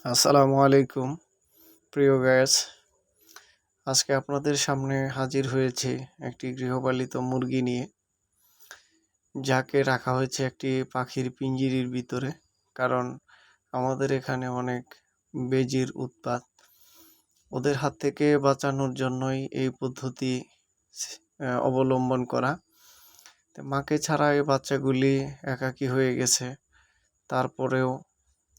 আসসালামু আলাইকুম প্রিয় গাইস। আজকে আপনাদের সামনে হাজির হয়েছে একটি গৃহপালিত মুরগি নিয়ে, যাকে রাখা হয়েছে একটি পাখির পিঞ্জিরির ভিতরে। কারণ আমাদের এখানে অনেক বেজির উৎপাত। ওদের হাত থেকে বাঁচানোর জন্যই এই পদ্ধতি অবলম্বন করা। মাকে ছাড়া এই বাচ্চাগুলি একাকী হয়ে গেছে, তারপরেও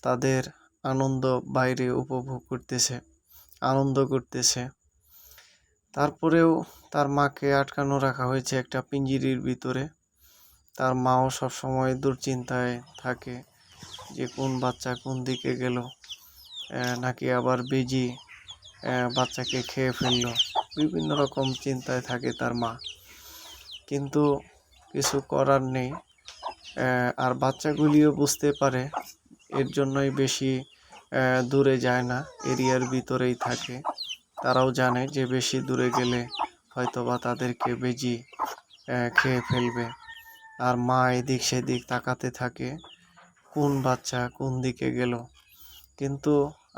তাদের আনন্দ বাইরে উপভোগ করতেছে, আনন্দ করতেছে। তারপরেও তার মাকে আটকানো রাখা হয়েছে একটা পিঞ্জিরির ভিতরে। তার মাও সবসময় দুশ্চিন্তায় থাকে যে কোন বাচ্চা কোন দিকে গেল, নাকি আবার বেজি বাচ্চাকে খেয়ে ফেললো। বিভিন্ন রকম চিন্তায় থাকে তার মা, কিন্তু কিছু করার নেই। আর বাচ্চাগুলিও বুঝতে পারে, এর জন্যই বেশি দূরে যায় না, এরিয়ার ভিতরেই থাকে। তারাও জানে যে বেশি দূরে গেলে হয়তোবা তাদেরকে বেজি খেয়ে ফেলবে। আর মা এদিক সেদিক তাকাতে থাকে কোন বাচ্চা কোন দিকে গেল। কিন্তু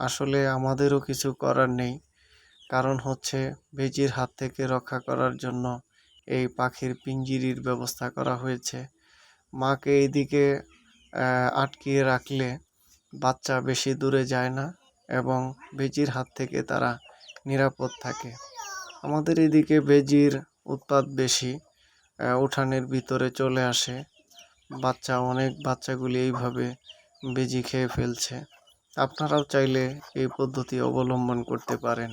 আসলে আমাদেরও কিছু করার নেই, কারণ হচ্ছে বেজির হাত থেকে রক্ষা করার জন্য এই পাখির পিঞ্জিরির ব্যবস্থা করা হয়েছে। মাকে এইদিকে আটকিয়ে রাখলে বাচ্চা বেশি দূরে যায় না এবং বেজির হাত থেকে তারা নিরাপদ থাকে। আমাদের এদিকে বেজির উৎপাত বেশি, উঠানের ভিতরে চলে আসে অনেক বাচ্চাগুলি এইভাবে বেজি খেয়ে ফেলছে। আপনারাও চাইলে এই পদ্ধতি অবলম্বন করতে পারেন।